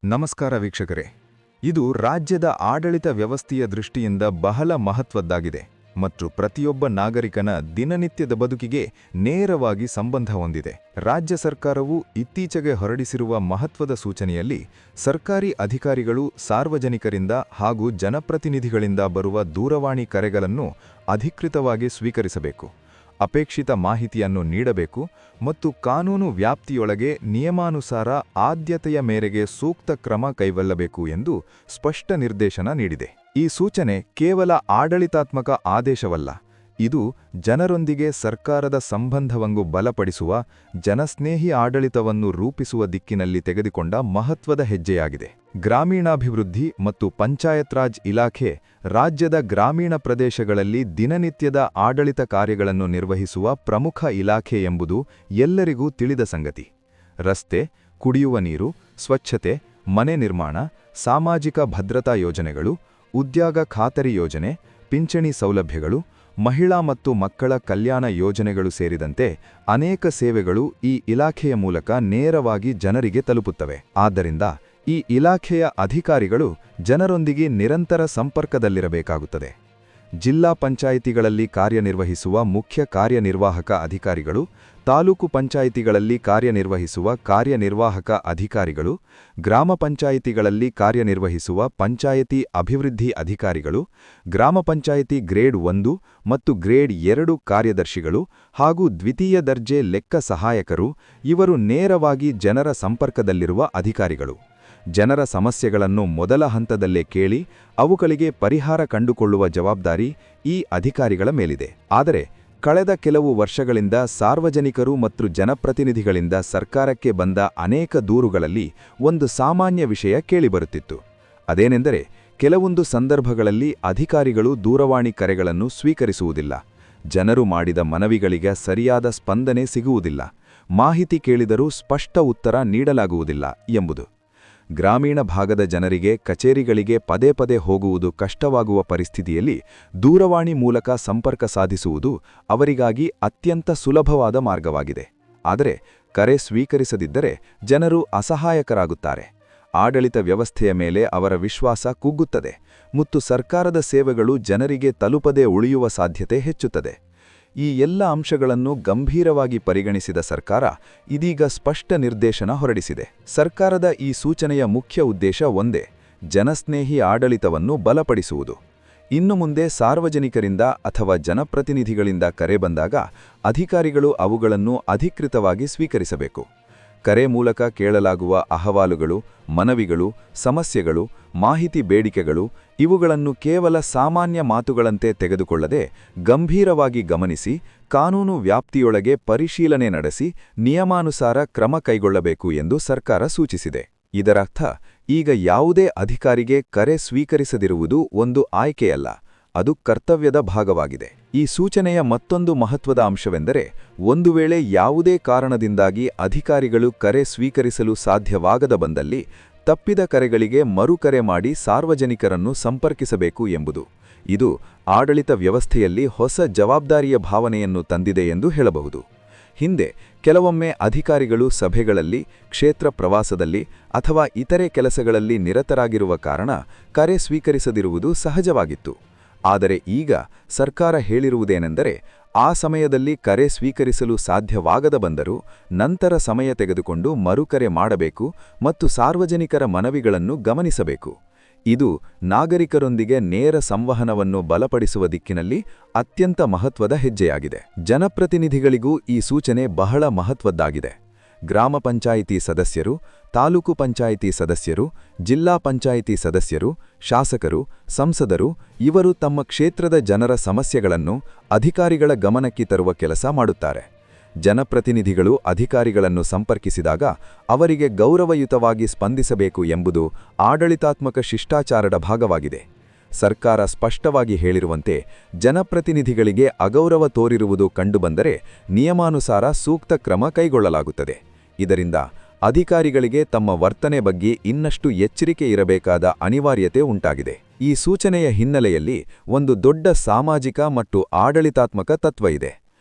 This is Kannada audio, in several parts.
ನಮಸ್ಕಾರ ವೀಕ್ಷಕರೇ. ಇದು ರಾಜ್ಯದ ಆಡಳಿತ ವ್ಯವಸ್ಥೆಯ ದೃಷ್ಟಿಯಿಂದ ಬಹಳ ಮಹತ್ವದ್ದಾಗಿದೆ ಮತ್ತು ಪ್ರತಿಯೊಬ್ಬ ನಾಗರಿಕನ ದಿನನಿತ್ಯದ ಬದುಕಿಗೆ ನೇರವಾಗಿ ಸಂಬಂಧ ಹೊಂದಿದೆ. ರಾಜ್ಯ ಸರ್ಕಾರವು ಇತ್ತೀಚೆಗೆ ಹೊರಡಿಸಿರುವ ಮಹತ್ವದ ಸೂಚನೆಯಲ್ಲಿ ಸರ್ಕಾರಿ ಅಧಿಕಾರಿಗಳು ಸಾರ್ವಜನಿಕರಿಂದ ಹಾಗೂ ಜನಪ್ರತಿನಿಧಿಗಳಿಂದ ಬರುವ ದೂರವಾಣಿ ಕರೆಗಳನ್ನು ಅಧಿಕೃತವಾಗಿ ಸ್ವೀಕರಿಸಬೇಕು, ಅಪೇಕ್ಷಿತ ಮಾಹಿತಿಯನ್ನು ನೀಡಬೇಕು ಮತ್ತು ಕಾನೂನು ವ್ಯಾಪ್ತಿಯೊಳಗೆ ನಿಯಮಾನುಸಾರ ಆದ್ಯತೆಯ ಮೇರೆಗೆ ಸೂಕ್ತ ಕ್ರಮ ಕೈಗೊಳ್ಳಬೇಕು ಎಂದು ಸ್ಪಷ್ಟ ನಿರ್ದೇಶನ ನೀಡಿದೆ. ಈ ಸೂಚನೆ ಕೇವಲ ಆಡಳಿತಾತ್ಮಕ ಆದೇಶವಲ್ಲ, ಇದು ಜನರೊಂದಿಗೆ ಸರ್ಕಾರದ ಸಂಬಂಧವನ್ನು ಬಲಪಡಿಸುವ, ಜನಸ್ನೇಹಿ ಆಡಳಿತವನ್ನು ರೂಪಿಸುವ ದಿಕ್ಕಿನಲ್ಲಿ ತೆಗೆದುಕೊಂಡ ಮಹತ್ವದ ಹೆಜ್ಜೆಯಾಗಿದೆ. ಗ್ರಾಮೀಣಾಭಿವೃದ್ಧಿ ಮತ್ತು ಪಂಚಾಯತ್ ರಾಜ್ ಇಲಾಖೆ ರಾಜ್ಯದ ಗ್ರಾಮೀಣ ಪ್ರದೇಶಗಳಲ್ಲಿ ದಿನನಿತ್ಯದ ಆಡಳಿತ ಕಾರ್ಯಗಳನ್ನು ನಿರ್ವಹಿಸುವ ಪ್ರಮುಖ ಇಲಾಖೆ ಎಂಬುದು ಎಲ್ಲರಿಗೂ ತಿಳಿದ ಸಂಗತಿ. ರಸ್ತೆ, ಕುಡಿಯುವ ನೀರು, ಸ್ವಚ್ಛತೆ, ಮನೆ ನಿರ್ಮಾಣ, ಸಾಮಾಜಿಕ ಭದ್ರತಾ ಯೋಜನೆಗಳು, ಉದ್ಯೋಗ ಖಾತರಿ ಯೋಜನೆ, ಪಿಂಚಣಿ ಸೌಲಭ್ಯಗಳು, ಮಹಿಳಾ ಮತ್ತು ಮಕ್ಕಳ ಕಲ್ಯಾಣ ಯೋಜನೆಗಳು ಸೇರಿದಂತೆ ಅನೇಕ ಸೇವೆಗಳು ಈ ಇಲಾಖೆಯ ಮೂಲಕ ನೇರವಾಗಿ ಜನರಿಗೆ ತಲುಪುತ್ತವೆ. ಆದ್ದರಿಂದ ಈ ಇಲಾಖೆಯ ಅಧಿಕಾರಿಗಳು ಜನರೊಂದಿಗೆ ನಿರಂತರ ಸಂಪರ್ಕದಲ್ಲಿರಬೇಕಾಗುತ್ತದೆ. ಜಿಲ್ಲಾ ಪಂಚಾಯಿತಿಗಳಲ್ಲಿ ಕಾರ್ಯನಿರ್ವಹಿಸುವ ಮುಖ್ಯ ಕಾರ್ಯನಿರ್ವಾಹಕ ಅಧಿಕಾರಿಗಳು, ತಾಲೂಕು ಪಂಚಾಯಿತಿಗಳಲ್ಲಿ ಕಾರ್ಯನಿರ್ವಹಿಸುವ ಕಾರ್ಯನಿರ್ವಾಹಕ ಅಧಿಕಾರಿಗಳು, ಗ್ರಾಮ ಪಂಚಾಯಿತಿಗಳಲ್ಲಿ ಕಾರ್ಯನಿರ್ವಹಿಸುವ ಪಂಚಾಯಿತಿ ಅಭಿವೃದ್ಧಿ ಅಧಿಕಾರಿಗಳು, ಗ್ರಾಮ ಪಂಚಾಯಿತಿ ಗ್ರೇಡ್ 1 ಮತ್ತು ಗ್ರೇಡ್ 2 ಕಾರ್ಯದರ್ಶಿಗಳು ಹಾಗೂ ದ್ವಿತೀಯ ದರ್ಜೆ ಲೆಕ್ಕ ಸಹಾಯಕರು ಇವರು ನೇರವಾಗಿ ಜನರ ಸಂಪರ್ಕದಲ್ಲಿರುವ ಅಧಿಕಾರಿಗಳು. ಜನರ ಸಮಸ್ಯೆಗಳನ್ನು ಮೊದಲ ಹಂತದಲ್ಲೇ ಕೇಳಿ ಅವುಗಳಿಗೆ ಪರಿಹಾರ ಕಂಡುಕೊಳ್ಳುವ ಜವಾಬ್ದಾರಿ ಈ ಅಧಿಕಾರಿಗಳ ಮೇಲಿದೆ. ಆದರೆ ಕಳೆದ ಕೆಲವು ವರ್ಷಗಳಿಂದ ಸಾರ್ವಜನಿಕರು ಮತ್ತು ಜನಪ್ರತಿನಿಧಿಗಳಿಂದ ಸರ್ಕಾರಕ್ಕೆ ಬಂದ ಅನೇಕ ದೂರುಗಳಲ್ಲಿ ಒಂದು ಸಾಮಾನ್ಯ ವಿಷಯ ಕೇಳಿಬರುತ್ತಿತ್ತು. ಅದೇನೆಂದರೆ, ಕೆಲವೊಂದು ಸಂದರ್ಭಗಳಲ್ಲಿ ಅಧಿಕಾರಿಗಳು ದೂರವಾಣಿ ಕರೆಗಳನ್ನು ಸ್ವೀಕರಿಸುವುದಿಲ್ಲ, ಜನರು ಮಾಡಿದ ಮನವಿಗಳಿಗೆ ಸರಿಯಾದ ಸ್ಪಂದನೆ ಸಿಗುವುದಿಲ್ಲ, ಮಾಹಿತಿ ಕೇಳಿದರೂ ಸ್ಪಷ್ಟ ಉತ್ತರ ನೀಡಲಾಗುವುದಿಲ್ಲ ಎಂಬುದು. ಗ್ರಾಮೀಣ ಭಾಗದ ಜನರಿಗೆ ಕಚೇರಿಗಳಿಗೆ ಪದೇ ಪದೇ ಹೋಗುವುದು ಕಷ್ಟವಾಗುವ ಪರಿಸ್ಥಿತಿಯಲ್ಲಿ ದೂರವಾಣಿ ಮೂಲಕ ಸಂಪರ್ಕ ಸಾಧಿಸುವುದು ಅವರಿಗಾಗಿ ಅತ್ಯಂತ ಸುಲಭವಾದ ಮಾರ್ಗವಾಗಿದೆ. ಆದರೆ ಕರೆ ಸ್ವೀಕರಿಸದಿದ್ದರೆ ಜನರು ಅಸಹಾಯಕರಾಗುತ್ತಾರೆ, ಆಡಳಿತ ವ್ಯವಸ್ಥೆಯ ಮೇಲೆ ಅವರ ವಿಶ್ವಾಸ ಕುಗ್ಗುತ್ತದೆ ಮತ್ತು ಸರ್ಕಾರದ ಸೇವೆಗಳು ಜನರಿಗೆ ತಲುಪದೇ ಉಳಿಯುವ ಸಾಧ್ಯತೆ ಹೆಚ್ಚುತ್ತದೆ. ಈ ಎಲ್ಲ ಅಂಶಗಳನ್ನು ಗಂಭೀರವಾಗಿ ಪರಿಗಣಿಸಿದ ಸರ್ಕಾರ ಇದೀಗ ಸ್ಪಷ್ಟ ನಿರ್ದೇಶನ ಹೊರಡಿಸಿದೆ. ಸರ್ಕಾರದ ಈ ಸೂಚನೆಯ ಮುಖ್ಯ ಉದ್ದೇಶ ಒಂದೇ: ಜನಸ್ನೇಹಿ ಆಡಳಿತವನ್ನು ಬಲಪಡಿಸುವುದು. ಇನ್ನು ಮುಂದೆ ಸಾರ್ವಜನಿಕರಿಂದ ಅಥವಾ ಜನಪ್ರತಿನಿಧಿಗಳಿಂದ ಕರೆ ಬಂದಾಗ ಅಧಿಕಾರಿಗಳು ಅವುಗಳನ್ನು ಅಧಿಕೃತವಾಗಿ ಸ್ವೀಕರಿಸಬೇಕು. ಕರೆ ಮೂಲಕ ಕೇಳಲಾಗುವ ಅಹವಾಲುಗಳು, ಮನವಿಗಳು, ಸಮಸ್ಯೆಗಳು, ಮಾಹಿತಿ ಬೇಡಿಕೆಗಳು ಇವುಗಳನ್ನು ಕೇವಲ ಸಾಮಾನ್ಯ ಮಾತುಗಳಂತೆ ತೆಗೆದುಕೊಳ್ಳದೆ ಗಂಭೀರವಾಗಿ ಗಮನಿಸಿ ಕಾನೂನು ವ್ಯಾಪ್ತಿಯೊಳಗೆ ಪರಿಶೀಲನೆ ನಡೆಸಿ ನಿಯಮಾನುಸಾರ ಕ್ರಮ ಕೈಗೊಳ್ಳಬೇಕು ಎಂದು ಸರ್ಕಾರ ಸೂಚಿಸಿದೆ. ಇದರರ್ಥ ಈಗ ಯಾವುದೇ ಅಧಿಕಾರಿಗೆ ಕರೆ ಸ್ವೀಕರಿಸದಿರುವುದು ಒಂದು ಆಯ್ಕೆಯಲ್ಲ, ಅದು ಕರ್ತವ್ಯದ ಭಾಗವಾಗಿದೆ. ಈ ಸೂಚನೆಯ ಮತ್ತೊಂದು ಮಹತ್ವದ ಅಂಶವೆಂದರೆ, ಒಂದು ವೇಳೆ ಯಾವುದೇ ಕಾರಣದಿಂದಾಗಿ ಅಧಿಕಾರಿಗಳು ಕರೆ ಸ್ವೀಕರಿಸಲು ಸಾಧ್ಯವಾಗದ ಬಂದಲ್ಲಿ ತಪ್ಪಿದ ಕರೆಗಳಿಗೆ ಮರುಕರೆ ಮಾಡಿ ಸಾರ್ವಜನಿಕರನ್ನು ಸಂಪರ್ಕಿಸಬೇಕು ಎಂಬುದು. ಇದು ಆಡಳಿತ ವ್ಯವಸ್ಥೆಯಲ್ಲಿ ಹೊಸ ಜವಾಬ್ದಾರಿಯ ಭಾವನೆಯನ್ನು ತಂದಿದೆ ಎಂದು ಹೇಳಬಹುದು. ಹಿಂದೆ ಕೆಲವೊಮ್ಮೆ ಅಧಿಕಾರಿಗಳು ಸಭೆಗಳಲ್ಲಿ, ಕ್ಷೇತ್ರ ಪ್ರವಾಸದಲ್ಲಿ ಅಥವಾ ಇತರೆ ಕೆಲಸಗಳಲ್ಲಿ ನಿರತರಾಗಿರುವ ಕಾರಣ ಕರೆ ಸ್ವೀಕರಿಸದಿರುವುದು ಸಹಜವಾಗಿತ್ತು. ಆದರೆ ಈಗ ಸರ್ಕಾರ ಹೇಳಿರುವುದೇನೆಂದರೆ, ಆ ಸಮಯದಲ್ಲಿ ಕರೆ ಸ್ವೀಕರಿಸಲು ಸಾಧ್ಯವಾಗದ ಬಂದರೂ ನಂತರ ಸಮಯ ತೆಗೆದುಕೊಂಡು ಮರುಕರೆ ಮಾಡಬೇಕು ಮತ್ತು ಸಾರ್ವಜನಿಕರ ಮನವಿಗಳನ್ನು ಗಮನಿಸಬೇಕು. ಇದು ನಾಗರಿಕರೊಂದಿಗೆ ನೇರ ಸಂವಹನವನ್ನು ಬಲಪಡಿಸುವ ದಿಕ್ಕಿನಲ್ಲಿ ಅತ್ಯಂತ ಮಹತ್ವದ ಹೆಜ್ಜೆಯಾಗಿದೆ. ಜನಪ್ರತಿನಿಧಿಗಳಿಗೂ ಈ ಸೂಚನೆ ಬಹಳ ಮಹತ್ವದ್ದಾಗಿದೆ. ಗ್ರಾಮ ಪಂಚಾಯಿತಿ ಸದಸ್ಯರು, ತಾಲೂಕು ಪಂಚಾಯಿತಿ ಸದಸ್ಯರು, ಜಿಲ್ಲಾ ಪಂಚಾಯಿತಿ ಸದಸ್ಯರು, ಶಾಸಕರು, ಸಂಸದರು ಇವರು ತಮ್ಮ ಕ್ಷೇತ್ರದ ಜನರ ಸಮಸ್ಯೆಗಳನ್ನು ಅಧಿಕಾರಿಗಳ ಗಮನಕ್ಕೆ ತರುವ ಕೆಲಸ ಮಾಡುತ್ತಾರೆ. ಜನಪ್ರತಿನಿಧಿಗಳು ಅಧಿಕಾರಿಗಳನ್ನು ಸಂಪರ್ಕಿಸಿದಾಗ ಅವರಿಗೆ ಗೌರವಯುತವಾಗಿ ಸ್ಪಂದಿಸಬೇಕು ಎಂಬುದು ಆಡಳಿತಾತ್ಮಕ ಶಿಷ್ಟಾಚಾರದ ಭಾಗವಾಗಿದೆ. ಸರ್ಕಾರ ಸ್ಪಷ್ಟವಾಗಿ ಹೇಳಿರುವಂತೆ ಜನಪ್ರತಿನಿಧಿಗಳಿಗೆ ಅಗೌರವ ತೋರಿರುವುದು ಕಂಡುಬಂದರೆ ನಿಯಮಾನುಸಾರ ಸೂಕ್ತ ಕ್ರಮ ಕೈಗೊಳ್ಳಲಾಗುತ್ತದೆ. ಇದರಿಂದ ಅಧಿಕಾರಿಗಳಿಗೆ ತಮ್ಮ ವರ್ತನೆ ಬಗ್ಗೆ ಇನ್ನಷ್ಟು ಎಚ್ಚರಿಕೆ ಇರಬೇಕಾದ ಅನಿವಾರ್ಯತೆ ಉಂಟಾಗಿದೆ. ಈ ಸೂಚನೆಯ ಹಿನ್ನೆಲೆಯಲ್ಲಿ ಒಂದು ದೊಡ್ಡ ಸಾಮಾಜಿಕ ಮತ್ತು ಆಡಳಿತಾತ್ಮಕ ತತ್ವ ಇದೆ.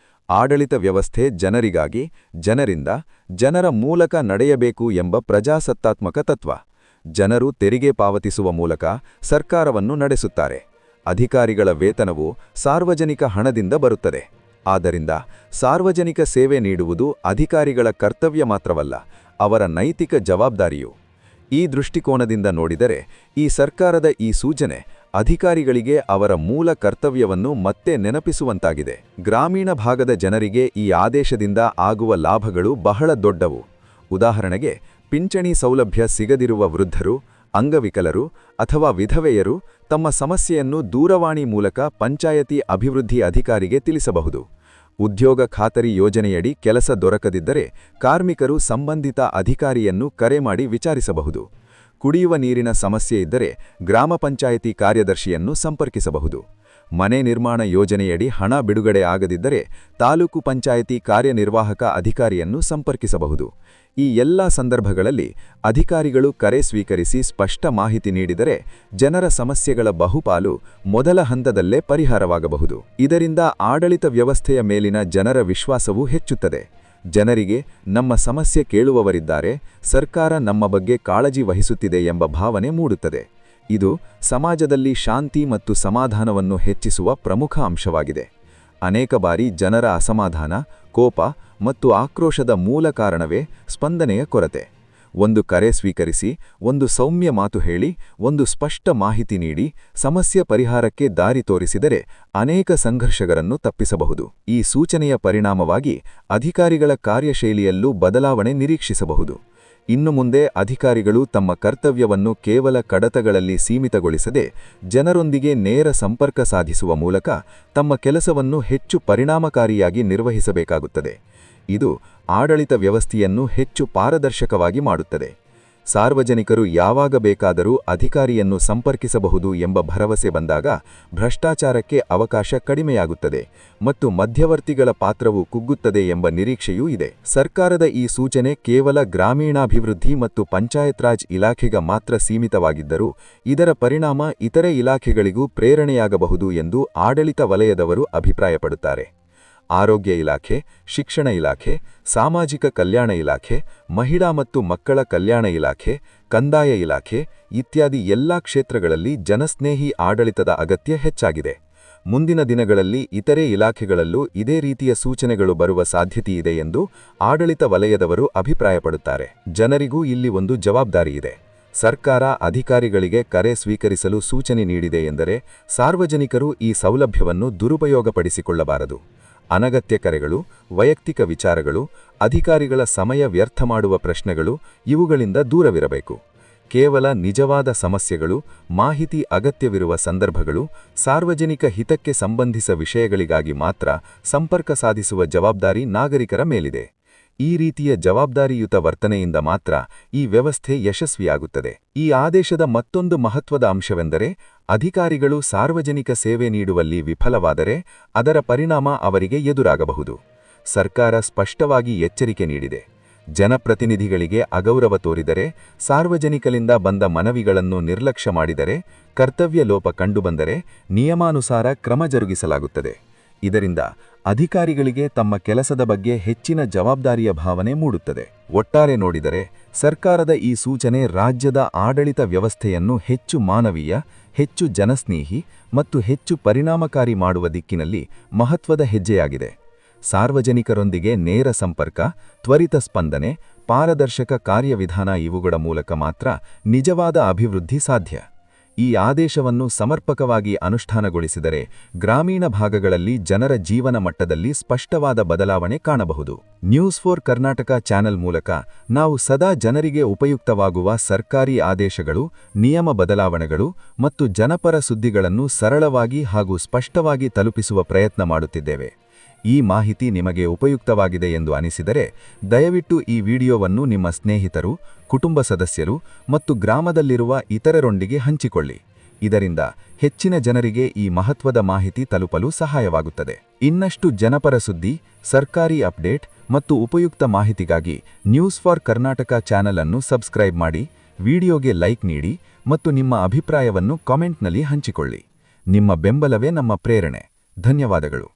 ಆಡಳಿತ ವ್ಯವಸ್ಥೆ ಜನರಿಗಾಗಿ, ಜನರಿಂದ, ಜನರ ಮೂಲಕ ನಡೆಯಬೇಕು ಎಂಬ ಪ್ರಜಾಸತ್ತಾತ್ಮಕ ತತ್ವ. ಜನರು ತೆರಿಗೆ ಪಾವತಿಸುವ ಮೂಲಕ ಸರ್ಕಾರವನ್ನು ನಡೆಸುತ್ತಾರೆ. ಅಧಿಕಾರಿಗಳ ವೇತನವು ಸಾರ್ವಜನಿಕ ಹಣದಿಂದ ಬರುತ್ತದೆ. ಆದ್ದರಿಂದ ಸಾರ್ವಜನಿಕ ಸೇವೆ ನೀಡುವುದು ಅಧಿಕಾರಿಗಳ ಕರ್ತವ್ಯ ಮಾತ್ರವಲ್ಲ, ಅವರ ನೈತಿಕ ಜವಾಬ್ದಾರಿಯೂ. ಈ ದೃಷ್ಟಿಕೋನದಿಂದ ನೋಡಿದರೆ ಈ ಸರ್ಕಾರದ ಈ ಸೂಚನೆ ಅಧಿಕಾರಿಗಳಿಗೆ ಅವರ ಮೂಲ ಕರ್ತವ್ಯವನ್ನು ಮತ್ತೆ ನೆನಪಿಸುವಂತಾಗಿದೆ. ಗ್ರಾಮೀಣ ಭಾಗದ ಜನರಿಗೆ ಈ ಆದೇಶದಿಂದ ಆಗುವ ಲಾಭಗಳು ಬಹಳ ದೊಡ್ಡವು. ಉದಾಹರಣೆಗೆ, ಪಿಂಚಣಿ ಸೌಲಭ್ಯ ಸಿಗದಿರುವ ವೃದ್ಧರು, ಅಂಗವಿಕಲರು ಅಥವಾ ವಿಧವೆಯರು ತಮ್ಮ ಸಮಸ್ಯೆಯನ್ನು ದೂರವಾಣಿ ಮೂಲಕ ಪಂಚಾಯತಿ ಅಭಿವೃದ್ಧಿ ಅಧಿಕಾರಿಗೆ ತಿಳಿಸಬಹುದು. ಉದ್ಯೋಗ ಖಾತರಿ ಯೋಜನೆಯಡಿ ಕೆಲಸ ದೊರಕದಿದ್ದರೆ ಕಾರ್ಮಿಕರು ಸಂಬಂಧಿತ ಅಧಿಕಾರಿಯನ್ನು ಕರೆ ಮಾಡಿ ವಿಚಾರಿಸಬಹುದು. ಕುಡಿಯುವ ನೀರಿನ ಸಮಸ್ಯೆ ಇದ್ದರೆ ಗ್ರಾಮ ಪಂಚಾಯಿತಿ ಕಾರ್ಯದರ್ಶಿಯನ್ನು ಸಂಪರ್ಕಿಸಬಹುದು. ಮನೆ ನಿರ್ಮಾಣ ಯೋಜನೆಯಡಿ ಹಣ ಬಿಡುಗಡೆ ಆಗದಿದ್ದರೆ ತಾಲೂಕು ಪಂಚಾಯಿತಿ ಕಾರ್ಯನಿರ್ವಾಹಕ ಅಧಿಕಾರಿಯನ್ನು ಸಂಪರ್ಕಿಸಬಹುದು. ಈ ಎಲ್ಲ ಸಂದರ್ಭಗಳಲ್ಲಿ ಅಧಿಕಾರಿಗಳು ಕರೆ ಸ್ವೀಕರಿಸಿ ಸ್ಪಷ್ಟ ಮಾಹಿತಿ ನೀಡಿದರೆ ಜನರ ಸಮಸ್ಯೆಗಳ ಬಹುಪಾಲು ಮೊದಲ ಹಂತದಲ್ಲೇ ಪರಿಹಾರವಾಗಬಹುದು. ಇದರಿಂದ ಆಡಳಿತ ವ್ಯವಸ್ಥೆಯ ಮೇಲಿನ ಜನರ ವಿಶ್ವಾಸವೂ ಹೆಚ್ಚುತ್ತದೆ. ಜನರಿಗೆ ನಮ್ಮ ಸಮಸ್ಯೆ ಕೇಳುವವರಿದ್ದಾರೆ, ಸರ್ಕಾರ ನಮ್ಮ ಬಗ್ಗೆ ಕಾಳಜಿ ವಹಿಸುತ್ತಿದೆ ಎಂಬ ಭಾವನೆ ಮೂಡುತ್ತದೆ. ಇದು ಸಮಾಜದಲ್ಲಿ ಶಾಂತಿ ಮತ್ತು ಸಮಾಧಾನವನ್ನು ಹೆಚ್ಚಿಸುವ ಪ್ರಮುಖ ಅಂಶವಾಗಿದೆ. ಅನೇಕ ಬಾರಿ ಜನರ ಅಸಮಾಧಾನ, ಕೋಪ ಮತ್ತು ಆಕ್ರೋಶದ ಮೂಲ ಕಾರಣವೇ ಸ್ಪಂದನೆಯ ಕೊರತೆ. ಒಂದು ಕರೆ ಸ್ವೀಕರಿಸಿ, ಒಂದು ಸೌಮ್ಯ ಮಾತು ಹೇಳಿ, ಒಂದು ಸ್ಪಷ್ಟ ಮಾಹಿತಿ ನೀಡಿ ಸಮಸ್ಯೆ ಪರಿಹಾರಕ್ಕೆ ದಾರಿ ತೋರಿಸಿದರೆ ಅನೇಕ ಸಂಘರ್ಷಗಳನ್ನು ತಪ್ಪಿಸಬಹುದು. ಈ ಸೂಚನೆಯ ಪರಿಣಾಮವಾಗಿ ಅಧಿಕಾರಿಗಳ ಕಾರ್ಯಶೈಲಿಯಲ್ಲೂ ಬದಲಾವಣೆ ನಿರೀಕ್ಷಿಸಬಹುದು. ಇನ್ನು ಮುಂದೆ ಅಧಿಕಾರಿಗಳು ತಮ್ಮ ಕರ್ತವ್ಯವನ್ನು ಕೇವಲ ಕಡತಗಳಲ್ಲಿ ಸೀಮಿತಗೊಳಿಸದೆ ಜನರೊಂದಿಗೆ ನೇರ ಸಂಪರ್ಕ ಸಾಧಿಸುವ ಮೂಲಕ ತಮ್ಮ ಕೆಲಸವನ್ನು ಹೆಚ್ಚು ಪರಿಣಾಮಕಾರಿಯಾಗಿ ನಿರ್ವಹಿಸಬೇಕಾಗುತ್ತದೆ. ಇದು ಆಡಳಿತ ವ್ಯವಸ್ಥೆಯನ್ನು ಹೆಚ್ಚು ಪಾರದರ್ಶಕವಾಗಿ ಮಾಡುತ್ತದೆ. ಸಾರ್ವಜನಿಕರು ಯಾವಾಗ ಬೇಕಾದರೂ ಅಧಿಕಾರಿಯನ್ನು ಸಂಪರ್ಕಿಸಬಹುದು ಎಂಬ ಭರವಸೆ ಬಂದಾಗ ಭ್ರಷ್ಟಾಚಾರಕ್ಕೆ ಅವಕಾಶ ಕಡಿಮೆಯಾಗುತ್ತದೆ ಮತ್ತು ಮಧ್ಯವರ್ತಿಗಳ ಪಾತ್ರವು ಕುಗ್ಗುತ್ತದೆ ಎಂಬ ನಿರೀಕ್ಷೆಯೂ ಇದೆ. ಸರ್ಕಾರದ ಈ ಸೂಚನೆ ಕೇವಲ ಗ್ರಾಮೀಣಾಭಿವೃದ್ಧಿ ಮತ್ತು ಪಂಚಾಯತ್ ರಾಜ್ ಇಲಾಖೆಗೆ ಮಾತ್ರ ಸೀಮಿತವಾಗಿದ್ದರೂ ಇದರ ಪರಿಣಾಮ ಇತರೆ ಇಲಾಖೆಗಳಿಗೂ ಪ್ರೇರಣೆಯಾಗಬಹುದು ಎಂದು ಆಡಳಿತ ವಲಯದವರು ಅಭಿಪ್ರಾಯಪಡುತ್ತಾರೆ. ಆರೋಗ್ಯ ಇಲಾಖೆ, ಶಿಕ್ಷಣ ಇಲಾಖೆ, ಸಾಮಾಜಿಕ ಕಲ್ಯಾಣ ಇಲಾಖೆ, ಮಹಿಳಾ ಮತ್ತು ಮಕ್ಕಳ ಕಲ್ಯಾಣ ಇಲಾಖೆ, ಕಂದಾಯ ಇಲಾಖೆ ಇತ್ಯಾದಿ ಎಲ್ಲಾ ಕ್ಷೇತ್ರಗಳಲ್ಲಿ ಜನಸ್ನೇಹಿ ಆಡಳಿತದ ಅಗತ್ಯ ಹೆಚ್ಚಾಗಿದೆ. ಮುಂದಿನ ದಿನಗಳಲ್ಲಿ ಇತರೆ ಇಲಾಖೆಗಳಲ್ಲೂ ಇದೇ ರೀತಿಯ ಸೂಚನೆಗಳು ಬರುವ ಸಾಧ್ಯತೆಯಿದೆ ಎಂದು ಆಡಳಿತ ವಲಯದವರು ಅಭಿಪ್ರಾಯಪಡುತ್ತಾರೆ. ಜನರಿಗೂ ಇಲ್ಲಿ ಒಂದು ಜವಾಬ್ದಾರಿಯಿದೆ. ಸರ್ಕಾರ ಅಧಿಕಾರಿಗಳಿಗೆ ಕರೆ ಸ್ವೀಕರಿಸಲು ಸೂಚನೆ ನೀಡಿದೆ ಎಂದರೆ ಸಾರ್ವಜನಿಕರು ಈ ಸೌಲಭ್ಯವನ್ನು ದುರುಪಯೋಗಪಡಿಸಿಕೊಳ್ಳಬಾರದು. ಅನಗತ್ಯ ಕರೆಗಳು, ವೈಯಕ್ತಿಕ ವಿಚಾರಗಳು, ಅಧಿಕಾರಿಗಳ ಸಮಯ ವ್ಯರ್ಥ ಮಾಡುವ ಪ್ರಶ್ನೆಗಳು ಇವುಗಳಿಂದ ದೂರವಿರಬೇಕು. ಕೇವಲ ನಿಜವಾದ ಸಮಸ್ಯೆಗಳು, ಮಾಹಿತಿ ಅಗತ್ಯವಿರುವ ಸಂದರ್ಭಗಳು, ಸಾರ್ವಜನಿಕ ಹಿತಕ್ಕೆ ಸಂಬಂಧಿಸಿದ ವಿಷಯಗಳಿಗಾಗಿ ಮಾತ್ರ ಸಂಪರ್ಕ ಸಾಧಿಸುವ ಜವಾಬ್ದಾರಿ ನಾಗರಿಕರ ಮೇಲಿದೆ. ಈ ರೀತಿಯ ಜವಾಬ್ದಾರಿಯುತ ವರ್ತನೆಯಿಂದ ಮಾತ್ರ ಈ ವ್ಯವಸ್ಥೆ ಯಶಸ್ವಿಯಾಗುತ್ತದೆ. ಈ ಆದೇಶದ ಮತ್ತೊಂದು ಮಹತ್ವದ ಅಂಶವೆಂದರೆ ಅಧಿಕಾರಿಗಳು ಸಾರ್ವಜನಿಕ ಸೇವೆ ನೀಡುವಲ್ಲಿ ವಿಫಲವಾದರೆ ಅದರ ಪರಿಣಾಮ ಅವರಿಗೆ ಎದುರಾಗಬಹುದು. ಸರ್ಕಾರ ಸ್ಪಷ್ಟವಾಗಿ ಎಚ್ಚರಿಕೆ ನೀಡಿದೆ. ಜನಪ್ರತಿನಿಧಿಗಳಿಗೆ ಅಗೌರವ ತೋರಿದರೆ, ಸಾರ್ವಜನಿಕರಿಂದ ಬಂದ ಮನವಿಗಳನ್ನು ನಿರ್ಲಕ್ಷ್ಯ ಮಾಡಿದರೆ, ಕರ್ತವ್ಯ ಲೋಪ ಕಂಡುಬಂದರೆ ನಿಯಮಾನುಸಾರ ಕ್ರಮ ಜರುಗಿಸಲಾಗುತ್ತದೆ. ಇದರಿಂದ ಅಧಿಕಾರಿಗಳಿಗೆ ತಮ್ಮ ಕೆಲಸದ ಬಗ್ಗೆ ಹೆಚ್ಚಿನ ಜವಾಬ್ದಾರಿಯ ಭಾವನೆ ಮೂಡುತ್ತದೆ. ಒಟ್ಟಾರೆ ನೋಡಿದರೆ ಸರ್ಕಾರದ ಈ ಸೂಚನೆ ರಾಜ್ಯದ ಆಡಳಿತ ವ್ಯವಸ್ಥೆಯನ್ನು ಹೆಚ್ಚು ಮಾನವೀಯ, ಹೆಚ್ಚು ಜನಸ್ನೇಹಿ ಮತ್ತು ಹೆಚ್ಚು ಪರಿಣಾಮಕಾರಿ ಮಾಡುವ ದಿಕ್ಕಿನಲ್ಲಿ ಮಹತ್ವದ ಹೆಜ್ಜೆಯಾಗಿದೆ. ಸಾರ್ವಜನಿಕರೊಂದಿಗೆ ನೇರ ಸಂಪರ್ಕ, ತ್ವರಿತ ಸ್ಪಂದನೆ, ಪಾರದರ್ಶಕ ಕಾರ್ಯವಿಧಾನ ಇವುಗಳ ಮೂಲಕ ಮಾತ್ರ ನಿಜವಾದ ಅಭಿವೃದ್ಧಿ ಸಾಧ್ಯ. ಈ ಆದೇಶವನ್ನು ಸಮರ್ಪಕವಾಗಿ ಅನುಷ್ಠಾನಗೊಳಿಸಿದರೆ ಗ್ರಾಮೀಣ ಭಾಗಗಳಲ್ಲಿ ಜನರ ಜೀವನ ಮಟ್ಟದಲ್ಲಿ ಸ್ಪಷ್ಟವಾದ ಬದಲಾವಣೆ ಕಾಣಬಹುದು. ನ್ಯೂಸ್4 ಕರ್ನಾಟಕ ಚಾನೆಲ್ ಮೂಲಕ ನಾವು ಸದಾ ಜನರಿಗೆ ಉಪಯುಕ್ತವಾಗುವ ಸರ್ಕಾರಿ ಆದೇಶಗಳು, ನಿಯಮ ಬದಲಾವಣೆಗಳು ಮತ್ತು ಜನಪರ ಸುದ್ದಿಗಳನ್ನು ಸರಳವಾಗಿ ಹಾಗೂ ಸ್ಪಷ್ಟವಾಗಿ ತಲುಪಿಸುವ ಪ್ರಯತ್ನ ಮಾಡುತ್ತಿದ್ದೇವೆ. ಈ ಮಾಹಿತಿ ನಿಮಗೆ ಉಪಯುಕ್ತವಾಗಿದೆ ಎಂದು ಅನಿಸಿದರೆ ದಯವಿಟ್ಟು ಈ ವಿಡಿಯೋವನ್ನು ನಿಮ್ಮ ಸ್ನೇಹಿತರು, ಕುಟುಂಬ ಸದಸ್ಯರು ಮತ್ತು ಗ್ರಾಮದಲ್ಲಿರುವ ಇತರರೊಂದಿಗೆ ಹಂಚಿಕೊಳ್ಳಿ. ಇದರಿಂದ ಹೆಚ್ಚಿನ ಜನರಿಗೆ ಈ ಮಹತ್ವದ ಮಾಹಿತಿ ತಲುಪಲು ಸಹಾಯವಾಗುತ್ತದೆ. ಇನ್ನಷ್ಟು ಜನಪರ ಸುದ್ದಿ, ಸರ್ಕಾರಿ ಅಪ್ಡೇಟ್ ಮತ್ತು ಉಪಯುಕ್ತ ಮಾಹಿತಿಗಾಗಿ ನ್ಯೂಸ್4 ಕರ್ನಾಟಕ ಚಾನೆಲ್ ಅನ್ನು ಸಬ್ಸ್ಕ್ರೈಬ್ ಮಾಡಿ, ವಿಡಿಯೋಗೆ ಲೈಕ್ ನೀಡಿ ಮತ್ತು ನಿಮ್ಮ ಅಭಿಪ್ರಾಯವನ್ನು ಕಾಮೆಂಟ್ನಲ್ಲಿ ಹಂಚಿಕೊಳ್ಳಿ. ನಿಮ್ಮ ಬೆಂಬಲವೇ ನಮ್ಮ ಪ್ರೇರಣೆ. ಧನ್ಯವಾದಗಳು.